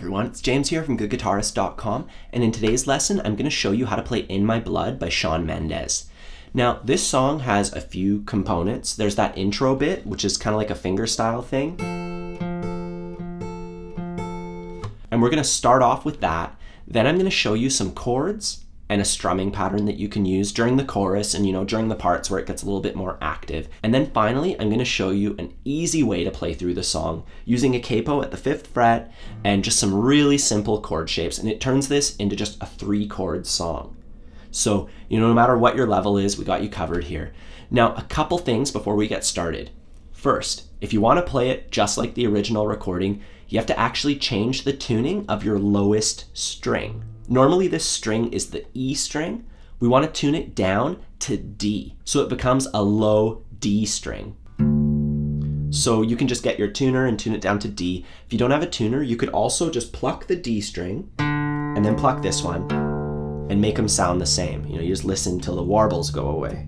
everyone, it's James here from GoodGuitarist.com, and in today's lesson I'm going to show you how to play In My Blood by Shawn Mendes. Now this song has a few components. There's that intro bit, which is kind of like a fingerstyle thing. And we're going to start off with that. Then I'm going to show you some chords and a strumming pattern that you can use during the chorus and during the parts where it gets a little bit more active. And then finally, I'm going to show you an easy way to play through the song using a CAPO at the 5th fret and just some really simple chord shapes. And it turns this into just a 3-chord song. So, no matter what your level is, we got you covered here. Now, a couple things before we get started. First, if you want to play it just like the original recording, you have to actually change the tuning of your lowest string. Normally this string is the E string. We want to tune it down to D, so it becomes a low D string. So you can just get your tuner and tune it down to D. If you don't have a tuner, you could also just pluck the D string and then pluck this one and make them sound the same. You just listen till the warbles go away.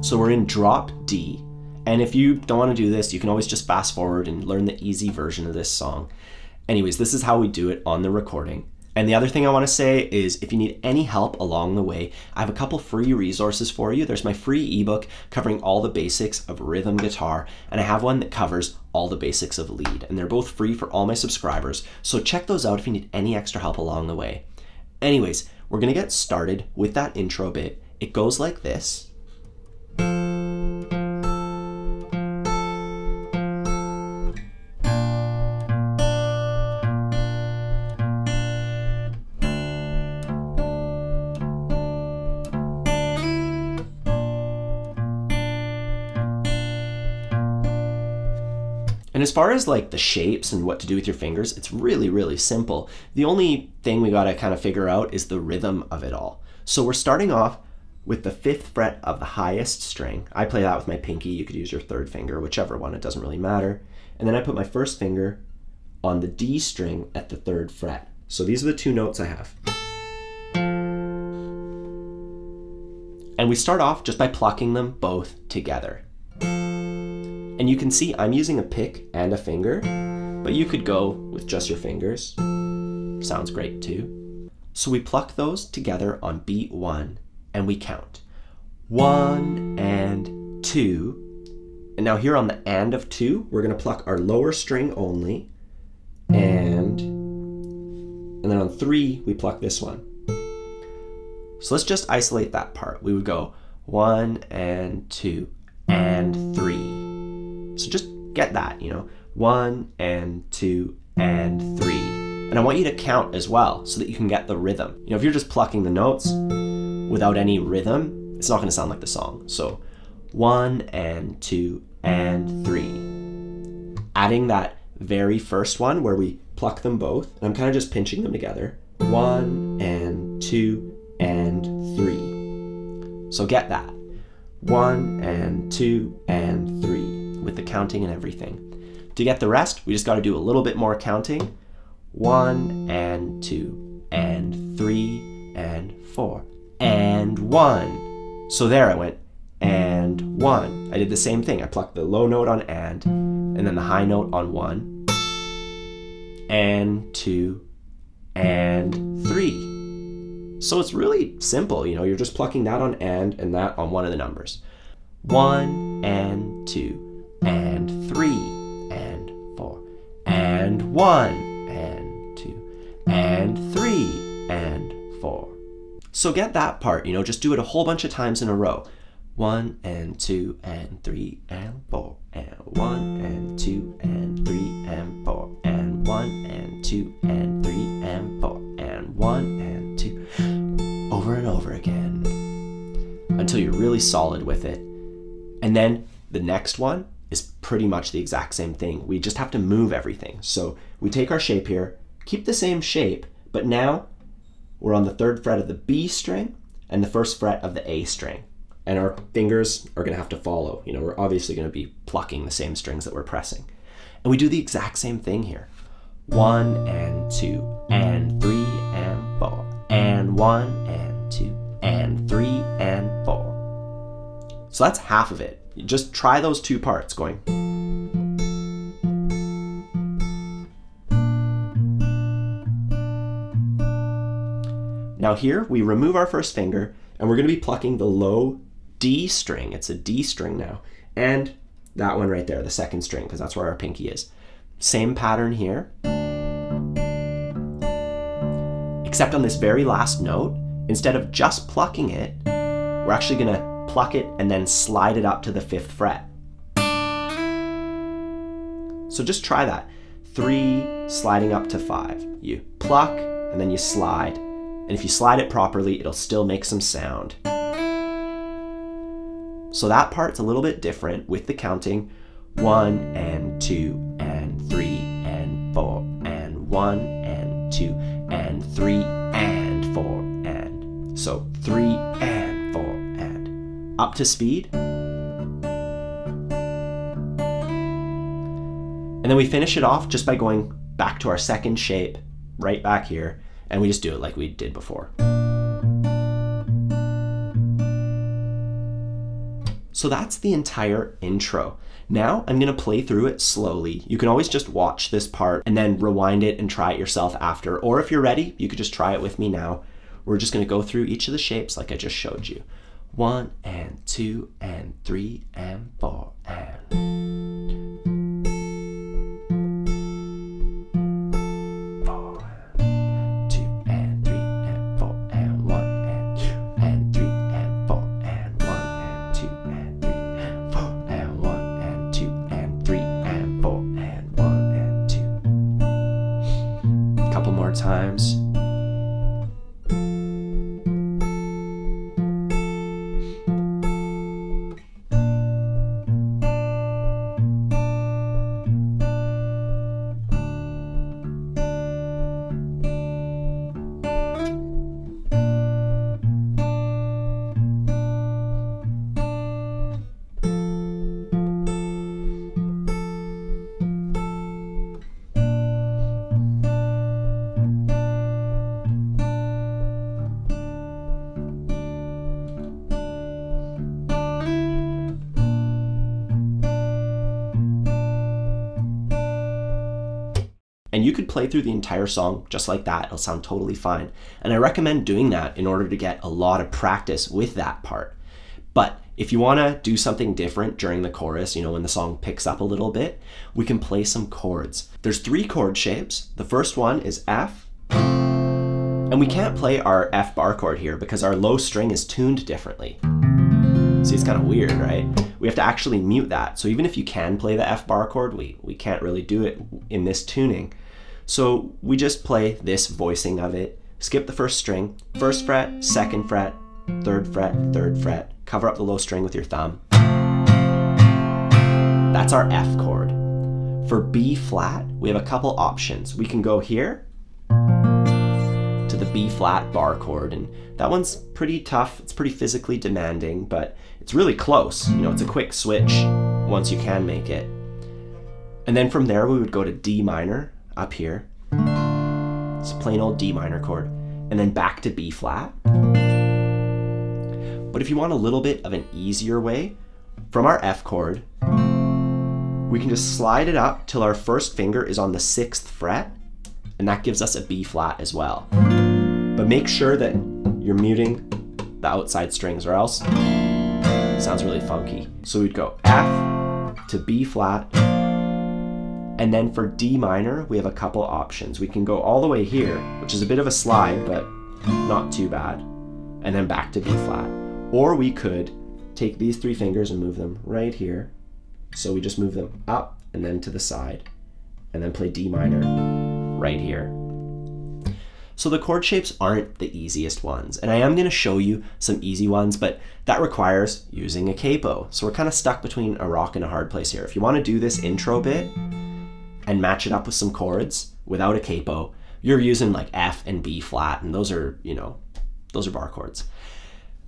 So we're in drop D. And if you don't want to do this, you can always just fast forward and learn the easy version of this song. Anyways, this is how we do it on the recording. And the other thing I want to say is if you need any help along the way, I have a couple free resources for you. There's my free ebook covering all the basics of rhythm guitar, and I have one that covers all the basics of lead. And they're both free for all my subscribers. So check those out if you need any extra help along the way. Anyways, we're going to get started with that intro bit. It goes like this. And as far as like the shapes and what to do with your fingers, it's really, really simple. The only thing we gotta kind of figure out is the rhythm of it all. So we're starting off with the 5th fret of the highest string. I play that with my pinky. You could use your 3rd finger, whichever one, it doesn't really matter. And then I put my 1st finger on the D string at the 3rd fret. So these are the 2 notes I have. And we start off just by plucking them both together. And you can see I'm using a pick and a finger, but you could go with just your fingers. Sounds great too. So we pluck those together on beat 1 and we count 1 and 2. And now here on the and of 2, we're going to pluck our lower string only, and then on 3 we pluck this one. So let's just isolate that part. We would go 1 and 2 and 3. So just get that, 1 and 2 and 3. And I want you to count as well so that you can get the rhythm. If you're just plucking the notes without any rhythm, it's not going to sound like the song. So 1 and 2 and 3. Adding that very first one where we pluck them both, and I'm kind of just pinching them together. 1 and 2 and 3. So get that. 1 and 2 and 3. With the counting and everything. To get the rest, we just got to do a little bit more counting. 1 and 2 and 3 and 4 and 1. So there I went, and 1. I did the same thing. I plucked the low note on and then the high note on 1 and 2 and 3. So it's really simple, you're just plucking that on and that on one of the numbers. 1 and 2 and 3 and 4 and 1 and 2 and 3 and 4. So get that part, just do it a whole bunch of times in a row. 1 and 2 and 3 and 4 and 1 and 2 and 3 and 4 and 1 and 2 and 3 and 4 and 1 and 2, over and over again until you're really solid with it. And then the next one is pretty much the exact same thing. We just have to move everything. So we take our shape here, keep the same shape, but now we're on the 3rd fret of the B string and the 1st fret of the A string. And our fingers are going to have to follow. We're obviously going to be plucking the same strings that we're pressing. And we do the exact same thing here. 1 and 2 and 3 and 4 and 1 and 2 and 3 and 4. So that's half of it. You just try those 2 parts going. Now here we remove our first finger and we're going to be plucking the low D string. It's a D string now. And that one right there, the second string, because that's where our pinky is. Same pattern here. Except on this very last note, instead of just plucking it, we're actually going to pluck it and then slide it up to the 5th fret. So just try that. 3 sliding up to 5. You pluck and then you slide. And if you slide it properly, it'll still make some sound. So that part's a little bit different with the counting. 1 and 2 and 3 and 4 and 1 and 2 and 3 and 4 and. So 3 and 4 and. Up to speed. And then we finish it off just by going back to our second shape, right back here, and we just do it like we did before. So that's the entire intro. Now I'm going to play through it slowly. You can always just watch this part and then rewind it and try it yourself after. Or if you're ready, you could just try it with me now. We're just going to go through each of the shapes like I just showed you. 1 and 2 and 3 and 4 and. Times. And you could play through the entire song just like that. It'll sound totally fine. And I recommend doing that in order to get a lot of practice with that part. But if you want to do something different during the chorus, you know, when the song picks up a little bit, we can play some chords. There's 3 chord shapes. The first one is F. And we can't play our F bar chord here because our low string is tuned differently. See, it's kind of weird, right? We have to actually mute that. So even if you can play the F bar chord, we can't really do it in this tuning. So we just play this voicing of it, skip the first string, 1st fret, 2nd fret, 3rd fret, 3rd fret, cover up the low string with your thumb. That's our F chord. For B flat, we have a couple options. We can go here to the B flat bar chord, and that one's pretty tough. It's pretty physically demanding, but it's really close. You know, it's a quick switch once you can make it. And then from there, we would go to D minor up here. It's a plain old D minor chord, and then back to B flat. But if you want a little bit of an easier way, from our F chord, we can just slide it up till our first finger is on the 6th fret, and that gives us a B flat as well. But make sure that you're muting the outside strings, or else it sounds really funky. So we'd go F to B flat, and then for D minor, we have a couple options. We can go all the way here, which is a bit of a slide, but not too bad, and then back to B flat. Or we could take these 3 fingers and move them right here. So we just move them up and then to the side, and then play D minor right here. So the chord shapes aren't the easiest ones, and I am going to show you some easy ones, but that requires using a capo. So we're kind of stuck between a rock and a hard place here. If you want to do this intro bit and match it up with some chords without a capo, you're using like F and B flat, and those are, you know, those are bar chords.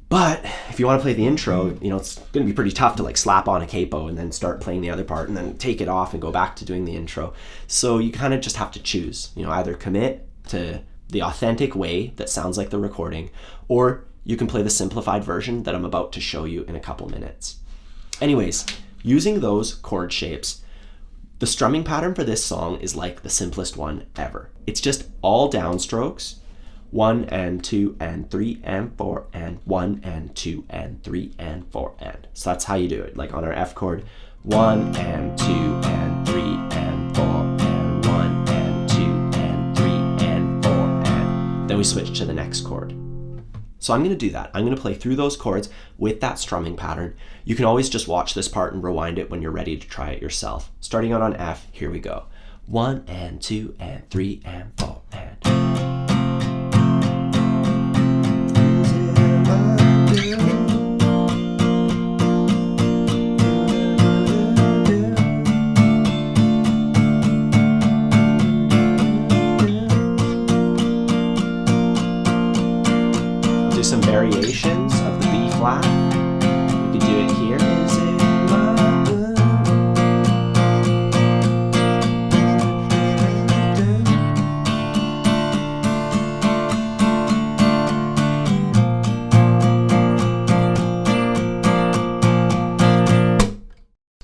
But if you want to play the intro, you know, it's going to be pretty tough to like slap on a capo and then start playing the other part and then take it off and go back to doing the intro. So you kind of just have to choose, you know, either commit to the authentic way that sounds like the recording, or you can play the simplified version that I'm about to show you in a couple minutes. Anyways, using those chord shapes, the strumming pattern for this song is like the simplest one ever. It's just all downstrokes, 1 and 2 and 3 and 4 and 1 and 2 and 3 and 4 and. So that's how you do it. Like on our F chord, 1 and 2 and 3 and 4 and 1 and 2 and 3 and 4 and. Then we switch to the next chord. So I'm going to do that. I'm going to play through those chords with that strumming pattern. You can always just watch this part and rewind it when you're ready to try it yourself. Starting out on F, here we go. 1 and 2 and 3 and 4 and. Do some variations of the B flat. We could do it here.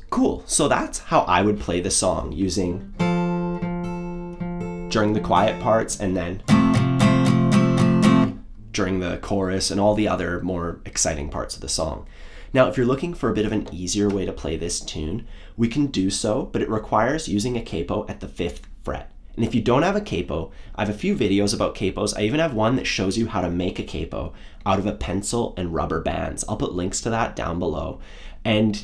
Cool, so that's how I would play the song, using during the quiet parts and then during the chorus and all the other more exciting parts of the song. Now, if you're looking for a bit of an easier way to play this tune, we can do so, but it requires using a capo at the 5th fret. And if you don't have a capo, I have a few videos about capos. I even have one that shows you how to make a capo out of a pencil and rubber bands. I'll put links to that down below. And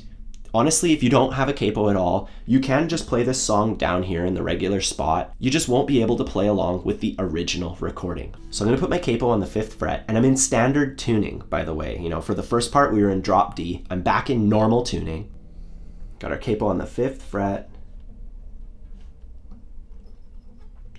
honestly, if you don't have a capo at all, you can just play this song down here in the regular spot. You just won't be able to play along with the original recording. So I'm going to put my capo on the 5th fret, and I'm in standard tuning, by the way. You know, for the first part, we were in drop D. I'm back in normal tuning. Got our capo on the 5th fret.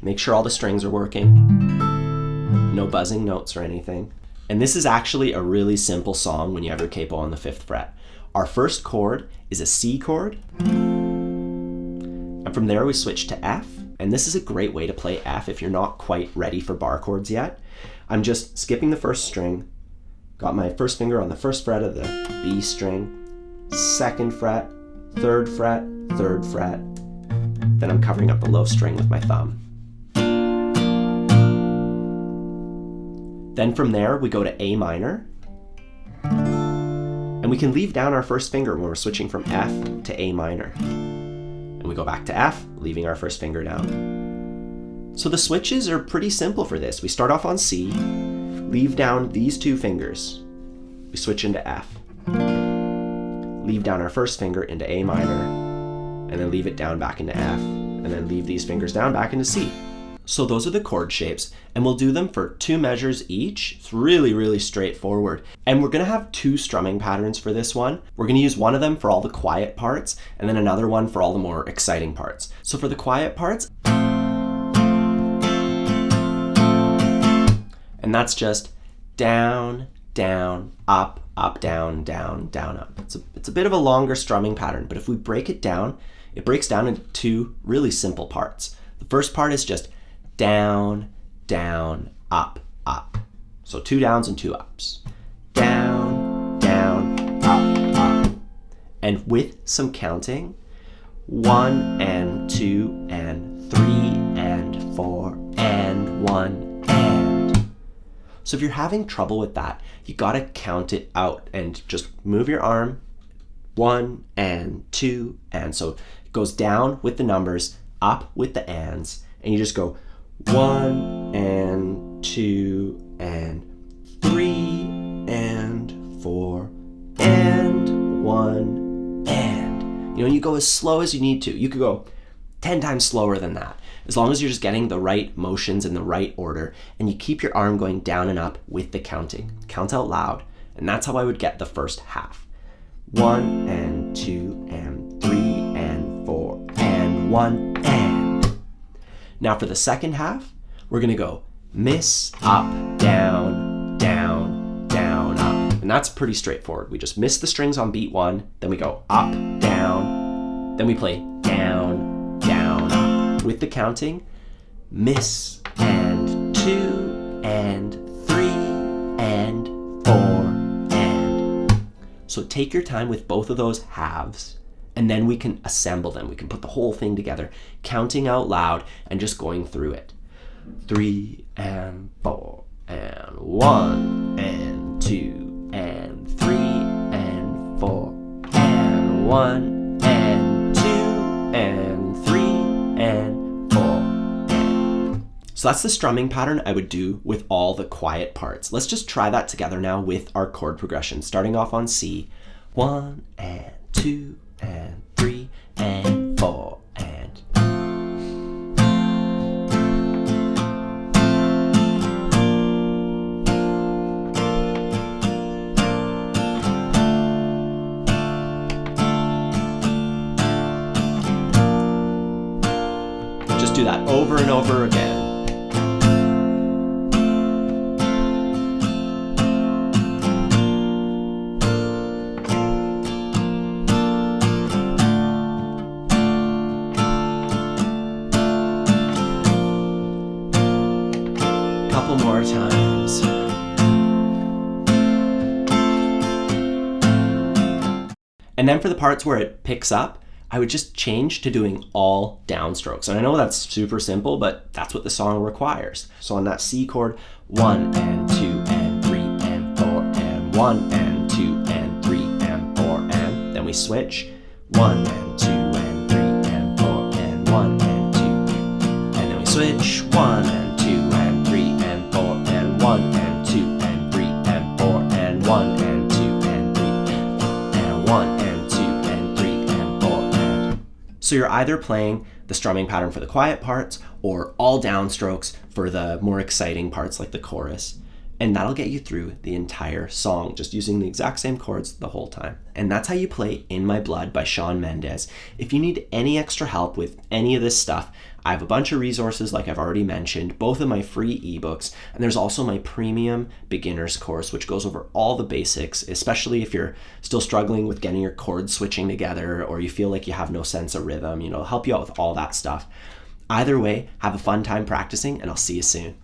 Make sure all the strings are working. No buzzing notes or anything. And this is actually a really simple song when you have your capo on the 5th fret. Our first chord is a C chord, and from there we switch to F, and this is a great way to play F if you're not quite ready for bar chords yet. I'm just skipping the first string, got my first finger on the 1st fret of the B string, 2nd fret, 3rd fret, 3rd fret, then I'm covering up the low string with my thumb. Then from there we go to A minor, and we can leave down our first finger when we're switching from F to A minor. And we go back to F, leaving our first finger down. So the switches are pretty simple for this. We start off on C, leave down these 2 fingers. We switch into F, leave down our first finger into A minor, and then leave it down back into F, and then leave these fingers down back into C. So those are the chord shapes, and we'll do them for 2 measures each. It's really, really straightforward. And we're gonna have 2 strumming patterns for this one. We're gonna use one of them for all the quiet parts, and then another one for all the more exciting parts. So for the quiet parts, and that's just down, down, up, up, down, down, down, up. It's a bit of a longer strumming pattern, but if we break it down, it breaks down into 2 really simple parts. The first part is just down, down, up, up. So 2 downs and 2 ups. Down, down, up, up. And with some counting, 1 and 2 and 3 and 4 and 1 and. So if you're having trouble with that, you gotta count it out and just move your arm. 1 and 2 and. So it goes down with the numbers, up with the ands, and you just go 1 and 2 and 3 and 4 and 1 and. You know, you go as slow as you need to. You could go 10 times slower than that, as long as you're just getting the right motions in the right order, and you keep your arm going down and up with the counting. Count out loud, and that's how I would get the first half. 1 and 2 and 3 and 4 and 1 and. Now for the second half, we're gonna go miss, up, down, down, down, up. And that's pretty straightforward. We just miss the strings on beat 1, then we go up, down, then we play down, down, up. With the counting, miss, and 2, and 3, and 4, and. So take your time with both of those halves, and then we can assemble them. We can put the whole thing together, counting out loud and just going through it. 3 and 4 1 and 2 and 3 and 4 and 1 and 2 and 3 and 4 and. So that's the strumming pattern I would do with all the quiet parts. Let's just try that together now with our chord progression, starting off on C. 1 and 2 and 3 and 4 and. Just do that over and over again. Couple more times. And then for the parts where it picks up, I would just change to doing all downstrokes. And I know that's super simple, but that's what the song requires. So on that C chord, 1 and 2 and 3 and 4 and 1 and 2 and 3 and 4 and. Then we switch, 1 and 2 and 3 and 4 and 1 and 2. And then we switch, 1 and 2 and 3 and 4 and 1 and 2 and 3 and 4 and 1 and 2 and 3 and 1 and 2 and 3 and 4 and. So you're either playing the strumming pattern for the quiet parts or all downstrokes for the more exciting parts like the chorus. And that'll get you through the entire song, just using the exact same chords the whole time. And that's how you play In My Blood by Shawn Mendes. If you need any extra help with any of this stuff, I have a bunch of resources like I've already mentioned, both of my free ebooks, and there's also my premium beginners course, which goes over all the basics, especially if you're still struggling with getting your chords switching together or you feel like you have no sense of rhythm, it'll help you out with all that stuff. Either way, have a fun time practicing, and I'll see you soon.